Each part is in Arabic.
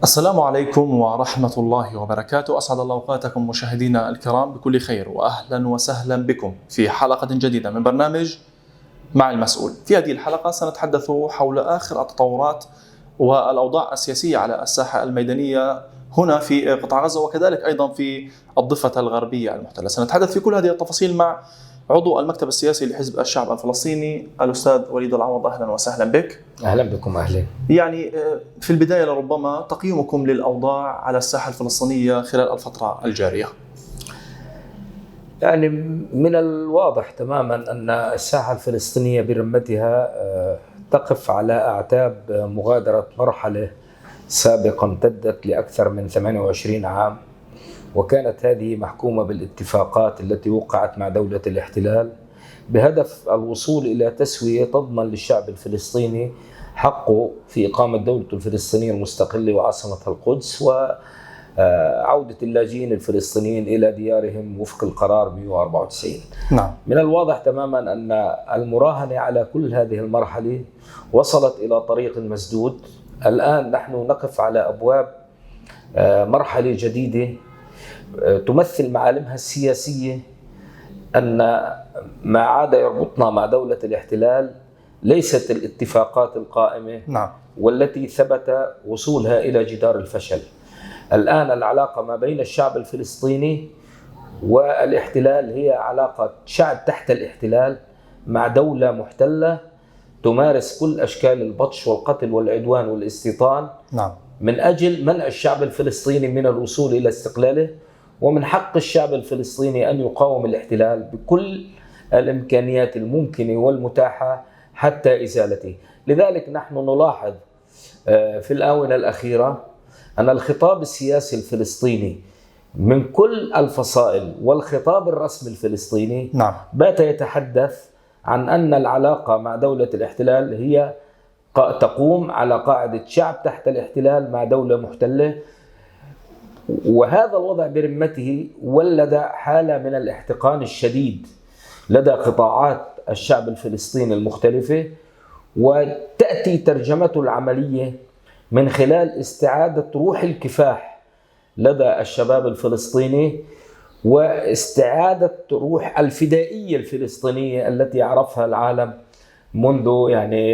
السلام عليكم ورحمة الله وبركاته. أسعد الله أوقاتكم مشاهدينا الكرام بكل خير، وأهلا وسهلا بكم في حلقة جديدة من برنامج مع المسؤول. في هذه الحلقة سنتحدث حول آخر التطورات والأوضاع السياسية على الساحة الميدانية هنا في قطاع غزة، وكذلك أيضا في الضفة الغربية المحتلة. سنتحدث في كل هذه التفاصيل مع عضو المكتب السياسي لحزب الشعب الفلسطيني الأستاذ وليد العوض. أهلا وسهلا بك. أهلا بكم. أهلا. يعني في البداية لربما تقييمكم للأوضاع على الساحة الفلسطينية خلال الفترة الجارية. يعني من الواضح تماما أن الساحة الفلسطينية برمتها تقف على أعتاب مغادرة مرحلة سابقة امتدت لأكثر من 28 عام، وكانت هذه محكومة بالاتفاقات التي وقعت مع دولة الاحتلال بهدف الوصول إلى تسوية تضمن للشعب الفلسطيني حقه في إقامة دولته الفلسطينية المستقلة وعاصمتها القدس، وعودة اللاجئين الفلسطينيين إلى ديارهم وفق القرار 194. نعم. من الواضح تماما أن المراهنة على كل هذه المرحلة وصلت إلى طريق مسدود. الآن نحن نقف على أبواب مرحلة جديدة تمثل معالمها السياسية أن ما عاد يربطنا مع دولة الاحتلال ليست الاتفاقات القائمة. نعم. والتي ثبت وصولها إلى جدار الفشل. الآن العلاقة ما بين الشعب الفلسطيني والاحتلال هي علاقة شعب تحت الاحتلال مع دولة محتلة تمارس كل أشكال البطش والقتل والعدوان والاستيطان. نعم. من أجل منع الشعب الفلسطيني من الوصول إلى استقلاله، ومن حق الشعب الفلسطيني أن يقاوم الاحتلال بكل الإمكانيات الممكنة والمتاحة حتى إزالته. لذلك نحن نلاحظ في الآونة الأخيرة أن الخطاب السياسي الفلسطيني من كل الفصائل والخطاب الرسمي الفلسطيني نعم. بات يتحدث عن أن العلاقة مع دولة الاحتلال هي تقوم على قاعدة شعب تحت الاحتلال مع دولة محتلة، وهذا الوضع برمته ولد حالة من الاحتقان الشديد لدى قطاعات الشعب الفلسطيني المختلفة، وتأتي ترجمته العملية من خلال استعادة روح الكفاح لدى الشباب الفلسطيني واستعادة روح الفدائية الفلسطينية التي عرفها العالم منذ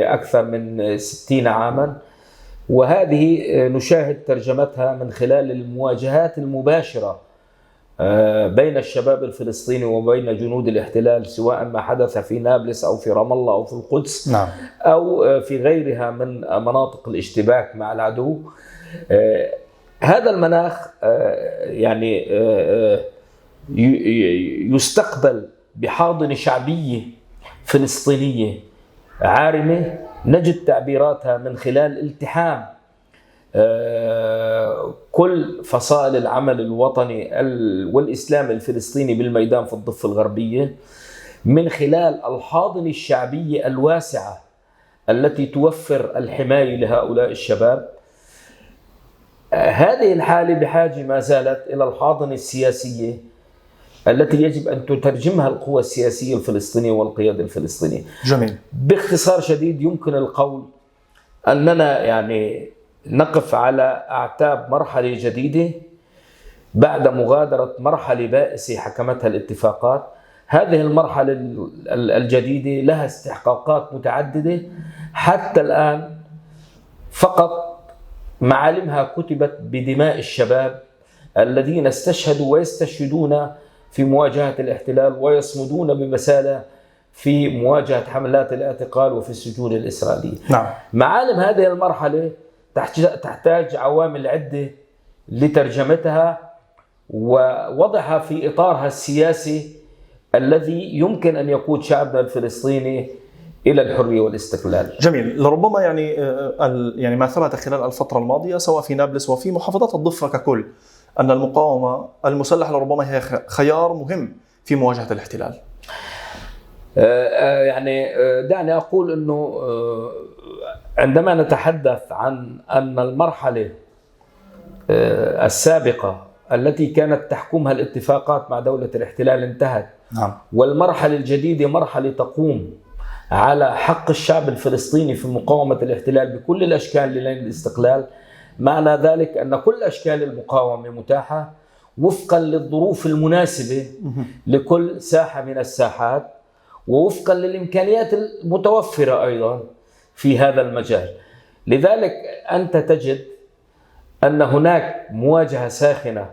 أكثر من 60 عاما. وهذه نشاهد ترجمتها من خلال المواجهات المباشرة بين الشباب الفلسطيني وبين جنود الاحتلال، سواء ما حدث في نابلس أو في رام الله أو في القدس. نعم. أو في غيرها من مناطق الاشتباك مع العدو. هذا المناخ يستقبل بحاضنة شعبية فلسطينية عارمة، نجد تعبيراتها من خلال التحام كل فصائل العمل الوطني والإسلام الفلسطيني بالميدان في الضفة الغربية، من خلال الحاضنة الشعبية الواسعة التي توفر الحماية لهؤلاء الشباب. هذه الحالة بحاجة ما زالت إلى الحاضنة السياسية التي يجب أن تترجمها القوى السياسية الفلسطينية والقيادة الفلسطينية. جميل. باختصار شديد يمكن القول أننا نقف على أعتاب مرحلة جديدة بعد مغادرة مرحلة بائسة حكمتها الاتفاقات. هذه المرحلة الجديدة لها استحقاقات متعددة، حتى الآن فقط معالمها كتبت بدماء الشباب الذين استشهدوا ويستشهدون في مواجهة الاحتلال ويصمدون بمسالة في مواجهة حملات الاعتقال وفي السجون الإسرائيلية. نعم. معالم هذه المرحلة تحتاج عوامل عدة لترجمتها ووضعها في إطارها السياسي الذي يمكن أن يقود شعبنا الفلسطيني إلى الحرية والاستقلال. جميل. لربما ما ثبت خلال الفترة الماضية سواء في نابلس وفي محافظات الضفة ككل أن المقاومة المسلحة لربما هي خيار مهم في مواجهة الاحتلال. دعني أقول أنه عندما نتحدث عن أن المرحلة السابقة التي كانت تحكمها الاتفاقات مع دولة الاحتلال انتهت. نعم. والمرحلة الجديدة مرحلة تقوم على حق الشعب الفلسطيني في مقاومة الاحتلال بكل الأشكال لنيل الاستقلال. معنى ذلك أن كل أشكال المقاومة متاحة وفقا للظروف المناسبة لكل ساحة من الساحات، ووفقا للإمكانيات المتوفرة أيضا في هذا المجال. لذلك أنت تجد أن هناك مواجهة ساخنة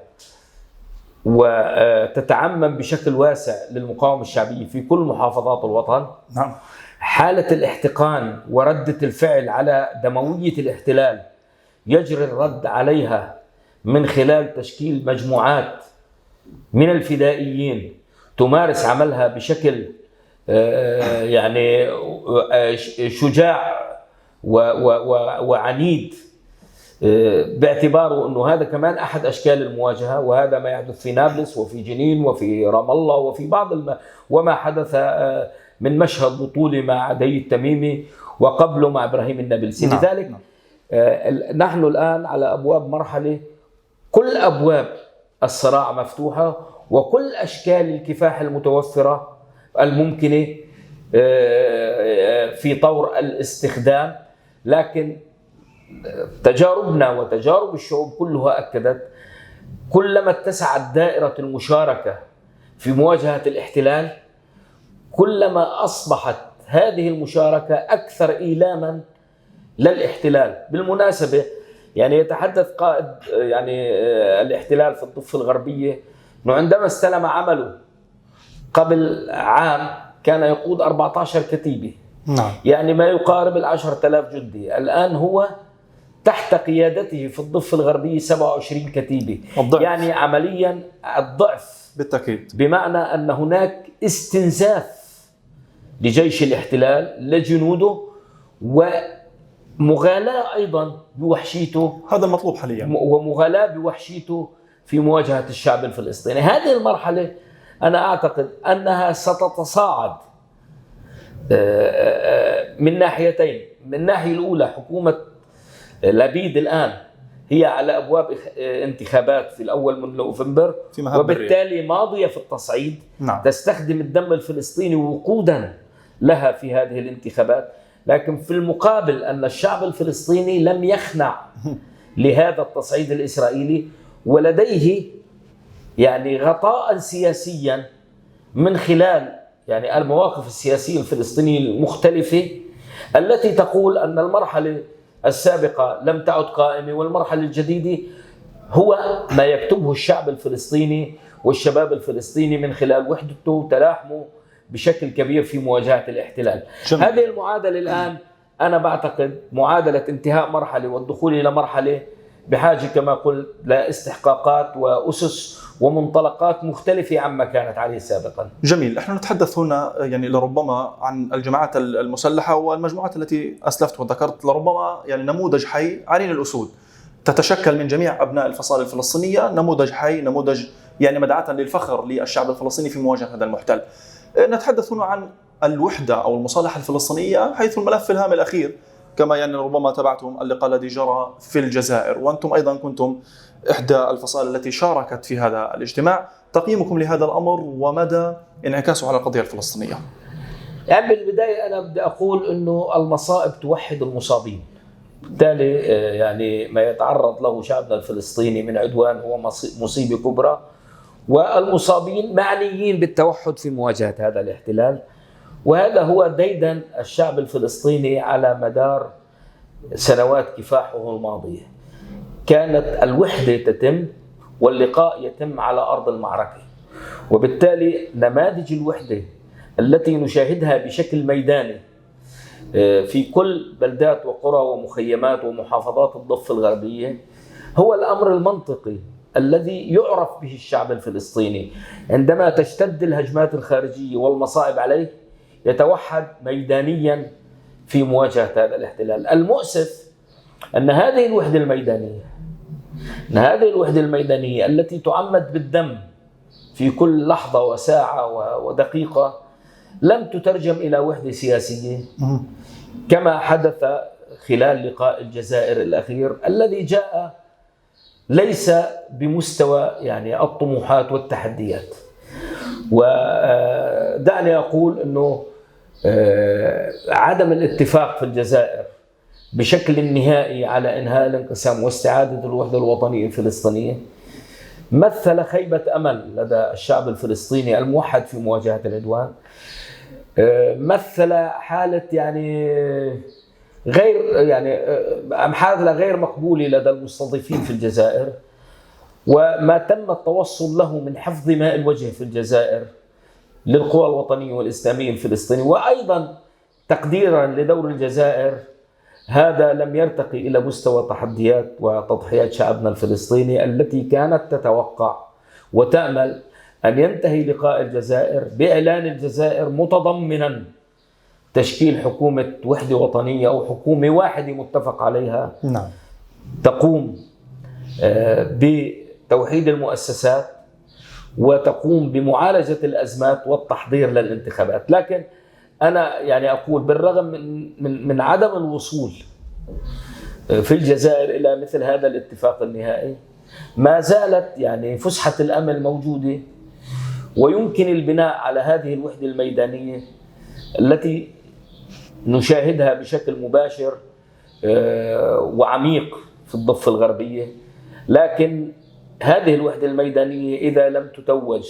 وتتعمم بشكل واسع للمقاومة الشعبية في كل محافظات الوطن. نعم. حالة الاحتقان وردة الفعل على دموية الاحتلال يجري الرد عليها من خلال تشكيل مجموعات من الفدائيين تمارس عملها بشكل يعني شجاع وعنيد، باعتباره أنه هذا كمان أحد أشكال المواجهة. وهذا ما يحدث في نابلس وفي جنين وفي رام الله وفي وما حدث من مشهد بطولي مع عدي التميمي وقبله مع إبراهيم النابلسي. لذلك نحن الآن على أبواب مرحلة كل أبواب الصراع مفتوحة، وكل أشكال الكفاح المتوفرة الممكنة في طور الاستخدام. لكن تجاربنا وتجارب الشعوب كلها أكدت كلما اتسعت دائرة المشاركة في مواجهة الاحتلال كلما أصبحت هذه المشاركة أكثر إيلاما للاحتلال. بالمناسبة يعني يتحدث قائد يعني الاحتلال في الضفة الغربية أنه عندما استلم عمله قبل عام كان يقود 14 كتيبة، يعني ما يقارب 10,000 جندي. الآن هو تحت قيادته في الضفة الغربية 27 كتيبة، يعني عمليا الضعف بالتأكيد، بمعنى أن هناك استنزاف لجيش الاحتلال لجنوده ومغالاة أيضا بوحشيته. هذا المطلوب حاليا، ومغالاة بوحشيته في مواجهة الشعب الفلسطيني. هذه المرحلة أنا أعتقد أنها ستتصاعد من ناحيتين. من الناحية الأولى حكومة لبيد الآن هي على أبواب انتخابات في الأول من نوفمبر، وبالتالي ماضية في التصعيد. تستخدم الدم الفلسطيني وقودا لها في هذه الانتخابات. لكن في المقابل أن الشعب الفلسطيني لم يخنع لهذا التصعيد الإسرائيلي، ولديه يعني غطاء سياسيا من خلال يعني المواقف السياسية الفلسطينية المختلفة التي تقول أن المرحلة السابقة لم تعد قائمة، والمرحلة الجديدة هو ما يكتبه الشعب الفلسطيني والشباب الفلسطيني من خلال وحدته وتلاحمه بشكل كبير في مواجهة الاحتلال. هذه المعادلة الآن أنا بعتقد معادلة انتهاء مرحلة والدخول إلى مرحلة بحاجة كما قلت لاستحقاقات وأسس ومنطلقات مختلفة عما كانت عليه سابقا. جميل. احنا نتحدث هنا يعني لربما عن الجماعات المسلحة والمجموعات التي أسلفت وذكرت، لربما يعني نموذج حي عرين الأسود تتشكل من جميع أبناء الفصائل الفلسطينية، نموذج حي، نموذج يعني مدعاة للفخر للشعب الفلسطيني في مواجهة هذا المحتل. نتحدث هنا عن الوحدة أو المصالحة الفلسطينية حيث الملف الهام الأخير، كما يعني ربما تابعتم اللقاء الذي جرى في الجزائر، وأنتم أيضا كنتم إحدى الفصائل التي شاركت في هذا الاجتماع. تقييمكم لهذا الأمر ومدى انعكاسه على القضية الفلسطينية؟ يعني بالبداية أنا بدي أقول أنه المصائب توحد المصابين. بالتالي يعني ما يتعرض له شعبنا الفلسطيني من عدوان هو مصيبة كبرى، والمصابين معنيين بالتوحد في مواجهة هذا الاحتلال. وهذا هو ديدن الشعب الفلسطيني على مدار سنوات كفاحه الماضية. كانت الوحدة تتم واللقاء يتم على أرض المعركة، وبالتالي نماذج الوحدة التي نشاهدها بشكل ميداني في كل بلدات وقرى ومخيمات ومحافظات الضفة الغربية هو الأمر المنطقي الذي يعرف به الشعب الفلسطيني. عندما تشتد الهجمات الخارجية والمصائب عليه يتوحد ميدانيا في مواجهة هذا الاحتلال. المؤسف أن هذه الوحدة الميدانية التي تعمد بالدم في كل لحظة وساعة ودقيقة لم تترجم إلى وحدة سياسية كما حدث خلال لقاء الجزائر الأخير الذي جاء ليس بمستوى يعني الطموحات والتحديات. ودعني أقول أنه عدم الاتفاق في الجزائر بشكل نهائي على إنهاء الانقسام واستعادة الوحدة الوطنية الفلسطينية، مثل خيبة أمل لدى الشعب الفلسطيني الموحد في مواجهة العدوان، مثل حالة حالة غير مقبولة لدى المستضيفين في الجزائر، وما تم التوصل له من حفظ ماء الوجه في الجزائر للقوى الوطنية والإسلامية الفلسطينية، وأيضا تقديرا لدور الجزائر، هذا لم يرتقي إلى مستوى تحديات وتضحيات شعبنا الفلسطيني التي كانت تتوقع وتأمل أن ينتهي لقاء الجزائر بإعلان الجزائر متضمنا تشكيل حكومة وحدة وطنية أو حكومة واحدة متفق عليها. نعم. تقوم بتوحيد المؤسسات وتقوم بمعالجة الأزمات والتحضير للانتخابات. لكن أنا أقول بالرغم من عدم الوصول في الجزائر إلى مثل هذا الاتفاق النهائي، ما زالت فسحة الأمل موجودة، ويمكن البناء على هذه الوحدة الميدانية التي نشاهدها بشكل مباشر وعميق في الضفة الغربية. لكن هذه الوحدة الميدانية إذا لم تتوج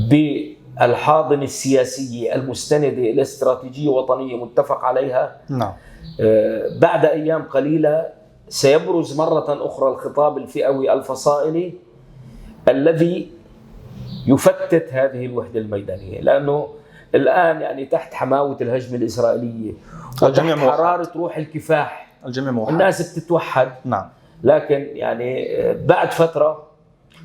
بالحاضنة السياسية المستندة إلى استراتيجية وطنية متفق عليها، نعم، بعد أيام قليلة سيبرز مرة أخرى الخطاب الفئوي الفصائلي الذي يفتت هذه الوحدة الميدانية، لأنه الآن تحت حماوة الهجمة الإسرائيلية وتحت حرارة روح الكفاح الجميع موحد، الناس بتتوحد. نعم. لكن بعد فترة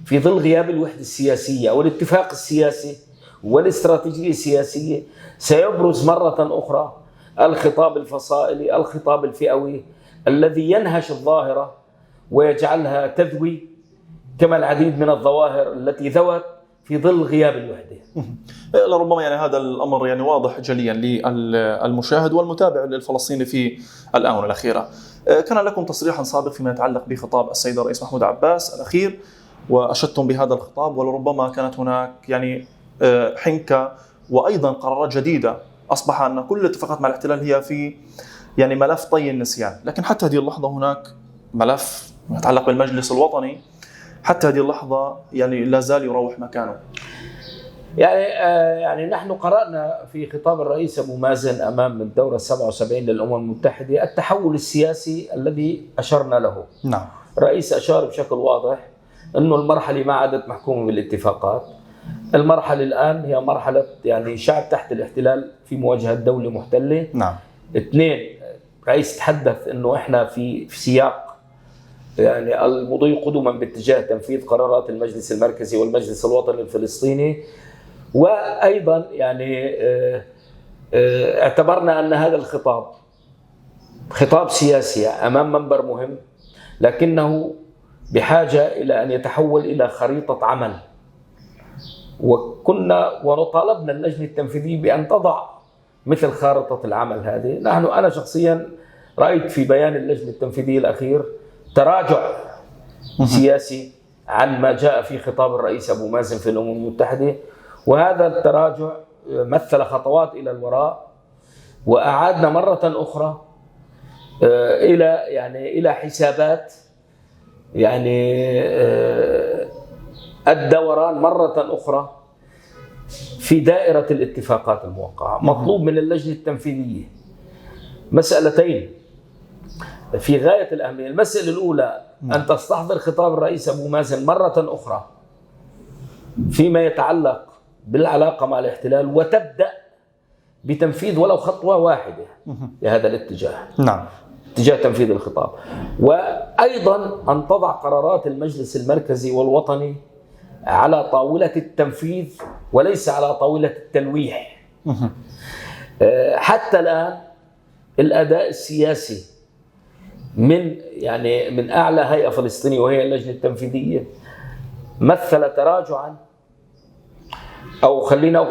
في ظل غياب الوحدة السياسية أو الاتفاق السياسي والاستراتيجية السياسية سيبرز مرة أخرى الخطاب الفصائلي، الخطاب الفئوي الذي ينهش الظاهرة ويجعلها تذوي كما العديد من الظواهر التي ذوت في ظل غياب الوحدة. لربما هذا الأمر واضح جليا للمشاهد والمتابع للفلسطيني في الآونة الأخيرة. كان لكم تصريحا سابق فيما يتعلق بخطاب السيد الرئيس محمود عباس الأخير، وأشدتم بهذا الخطاب، ولربما كانت هناك حنكة وأيضا قرارات جديدة. أصبح أن كل الاتفاقات مع الاحتلال هي في ملف طي النسيان، لكن حتى هذه اللحظة هناك ملف يتعلق بالمجلس الوطني حتى هذه اللحظة لا زال يروح مكانه. نحن قرأنا في خطاب الرئيس أبو مازن أمام الدورة 77 للأمم المتحدة التحول السياسي الذي أشرنا له. نعم. الرئيس أشار بشكل واضح أنه المرحلة ما عادت محكومة بالاتفاقات، المرحلة الآن هي مرحلة شعب تحت الاحتلال في مواجهة دولة محتلة. نعم. 2، رئيس تحدث أنه إحنا في سياق المضي قدما باتجاه تنفيذ قرارات المجلس المركزي والمجلس الوطني الفلسطيني. وأيضا اعتبرنا أن هذا الخطاب خطاب سياسي أمام منبر مهم، لكنه بحاجة إلى أن يتحول إلى خريطة عمل، ونطالبنا اللجنة التنفيذية بأن تضع مثل خارطة العمل هذه. أنا شخصيا رأيت في بيان اللجنة التنفيذية الأخير تراجع سياسي عن ما جاء في خطاب الرئيس أبو مازن في الأمم المتحدة، وهذا التراجع مثل خطوات إلى الوراء، وأعادنا مرة أخرى إلى حسابات الدوران مرة أخرى في دائرة الاتفاقات الموقعة. مطلوب من اللجنة التنفيذية مسألتين في غاية الأهمية. المسألة الأولى أن تستحضر خطاب الرئيس أبو مازن مرة أخرى فيما يتعلق بالعلاقة مع الاحتلال، وتبدأ بتنفيذ ولو خطوة واحدة لهذا الاتجاه. نعم. اتجاه تنفيذ الخطاب. وأيضا أن تضع قرارات المجلس المركزي والوطني على طاولة التنفيذ وليس على طاولة التلويح. حتى الآن الأداء السياسي من أعلى هيئة فلسطينية وهي اللجنة التنفيذية مثل تراجعا، أو خلينا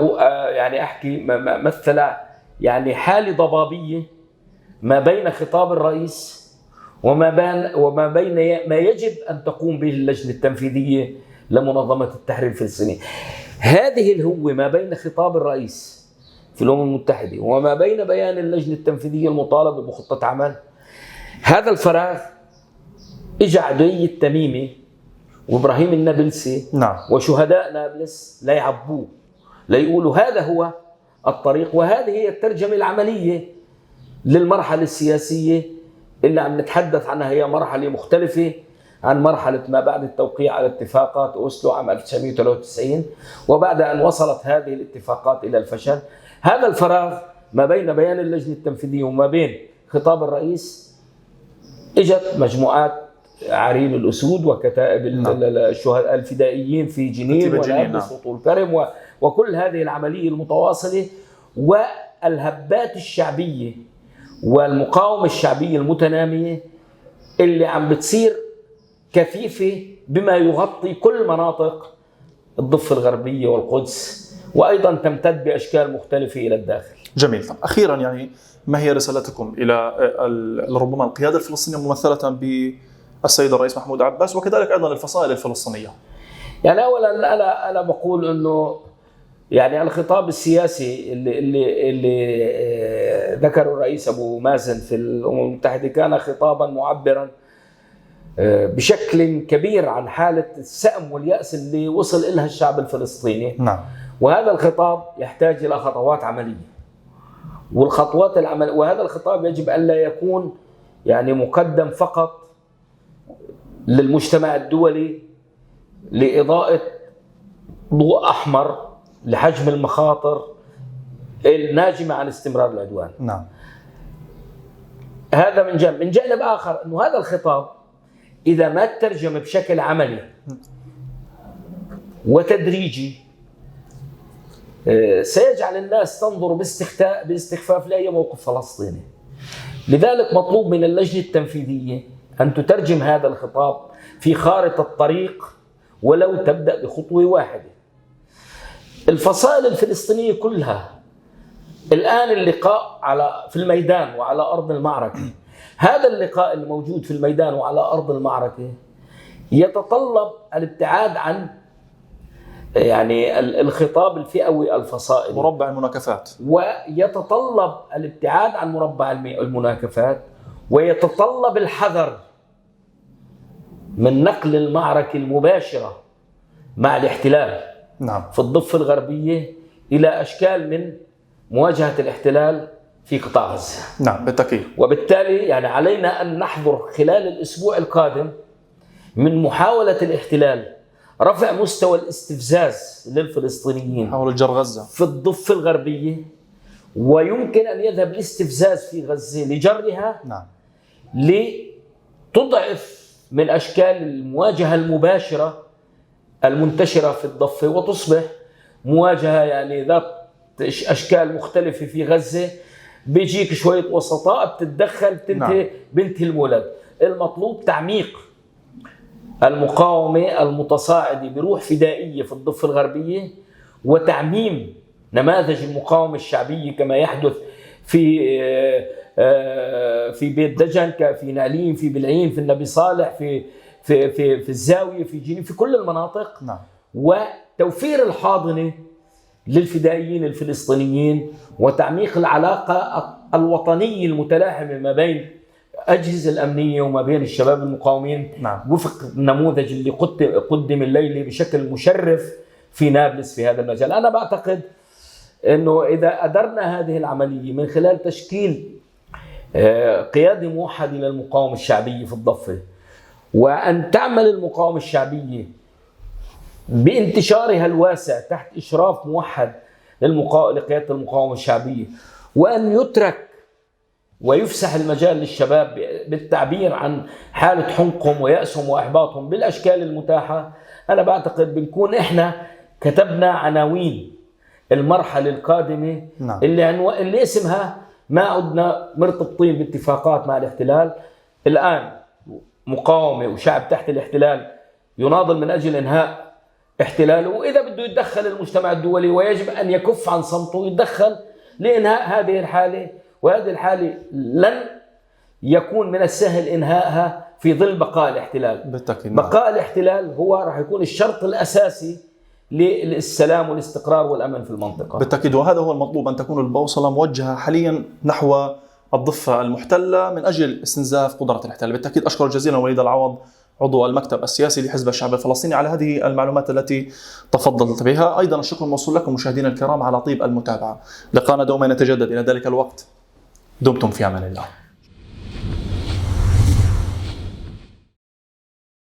أحكي مثل حالة ضبابية ما بين خطاب الرئيس وما بين ما يجب أن تقوم به اللجنة التنفيذية لمنظمة التحرير الفلسطيني. هذه الهوة ما بين خطاب الرئيس في الأمم المتحدة وما بين بيان اللجنة التنفيذية المطالبة بخطة عمل هذا الفراغ اجى عدي التميمي وابراهيم النابلسي نعم. وشهداء نابلس ليعبوه، ليقولوا هذا هو الطريق وهذه هي الترجمة العملية للمرحلة السياسية اللي عم نتحدث عنها. هي مرحلة مختلفة عن مرحلة ما بعد التوقيع على اتفاقات أوسلو عام 1993 وبعد أن وصلت هذه الاتفاقات إلى الفشل. هذا الفراغ ما بين بيان اللجنة التنفيذية وما بين خطاب الرئيس اجت مجموعات عرين الأسود وكتائب الشهداء الفدائيين في جنين ونابلس وطول كرم وكل هذه العملية المتواصلة والهبات الشعبية والمقاومة الشعبية المتنامية اللي عم بتصير كثيفة بما يغطي كل مناطق الضفة الغربية والقدس، وأيضا تمتد بأشكال مختلفة إلى الداخل. جميل. طب أخيرا يعني ما هي رسالتكم إلى ربما القيادة الفلسطينية ممثلة بالسيد الرئيس محمود عباس وكذلك أيضا الفصائل الفلسطينية؟ يعني أولا أنا بقول إنه يعني الخطاب السياسي اللي ذكره الرئيس أبو مازن في الأمم المتحدة كان خطابا معبرا بشكل كبير عن حالة السأم واليأس اللي وصل إلها الشعب الفلسطيني. نعم. وهذا الخطاب يحتاج إلى خطوات عملية، والخطوات العملية وهذا الخطاب يجب أن لا يكون يعني مقدم فقط للمجتمع الدولي لإضاءة ضوء أحمر لحجم المخاطر الناجمة عن استمرار العدوان. نعم. هذا من جانب. من جانب آخر أنه هذا الخطاب إذا ما ترجم بشكل عملي وتدريجي سيجعل الناس تنظر باستخفاف لأي موقف فلسطيني. لذلك مطلوب من اللجنة التنفيذية أن تترجم هذا الخطاب في خارطة الطريق ولو تبدأ بخطوة واحدة. الفصائل الفلسطينية كلها الآن اللقاء في الميدان وعلى أرض المعركة، هذا اللقاء الموجود في الميدان وعلى أرض المعركة يتطلب الابتعاد عن يعني الخطاب الفئوي الفصائلي، مربع المناكفات، ويتطلب الابتعاد عن مربع المناكفات، ويتطلب الحذر من نقل المعركة المباشرة مع الاحتلال نعم. في الضفة الغربية إلى أشكال من مواجهة الاحتلال في قطاع غزة. نعم بالتأكيد. وبالتالي يعني علينا أن نحذر خلال الأسبوع القادم من محاولة الاحتلال رفع مستوى الاستفزاز للفلسطينيين حول جر غزة في الضفة الغربية، ويمكن أن يذهب الاستفزاز في غزة لجرها نعم. لتضعف من أشكال المواجهة المباشرة المنتشرة في الضفة وتصبح مواجهة يعني ذات أشكال مختلفة في غزة. بيجيك شوية وسطاء بتتدخل بنتهي المولد. المطلوب تعميق المقاومة المتصاعدة بروح فدائية في الضفة الغربية، وتعميم نماذج المقاومة الشعبية كما يحدث في بيت دجن، في نعلين، في بلعين، في النبي صالح، في الزاوية، في جنين، في كل المناطق. نعم. وتوفير الحاضنة للفدائيين الفلسطينيين، وتعميق العلاقة الوطنية المتلاحمة ما بين أجهزة الأمنية وما بين الشباب المقاومين. نعم. وفق النموذج اللي قدم الليلة بشكل مشرف في نابلس في هذا المجال. أنا بعتقد أنه إذا أدرنا هذه العملية من خلال تشكيل قيادة موحدة للمقاومة الشعبية في الضفة، وأن تعمل المقاومة الشعبية بانتشارها الواسع تحت إشراف موحد لقيادة المقاومة الشعبية، وأن يترك ويفسح المجال للشباب بالتعبير عن حالة حنقهم ويأسهم وإحباطهم بالأشكال المتاحة، أنا بعتقد بنكون إحنا كتبنا عناوين المرحلة القادمة. نعم. اللي اسمها ما عدنا مرتبطين باتفاقات مع الاحتلال. الآن مقاومة وشعب تحت الاحتلال يناضل من أجل إنهاء احتلاله، وإذا بده يتدخل المجتمع الدولي ويجب أن يكف عن صمته يتدخل لإنهاء هذه الحالة. وهذه الحالة لن يكون من السهل إنهائها في ظل بقاء الاحتلال. بالتأكيد. بقاء الاحتلال هو راح يكون الشرط الأساسي للسلام والاستقرار والأمن في المنطقة. بالتأكيد. وهذا هو المطلوب، أن تكون البوصلة موجهة حاليا نحو الضفة المحتلة من أجل استنزاف قدرة الاحتلال. بالتأكيد أشكر جزيلا وليد العوض عضو المكتب السياسي لحزب الشعب الفلسطيني على هذه المعلومات التي تفضلت بها. أيضا الشكر موصول لكم مشاهدينا الكرام على طيب المتابعة. لقاءنا دوما يتجدد، إلى ذلك الوقت دمتم في أمان الله.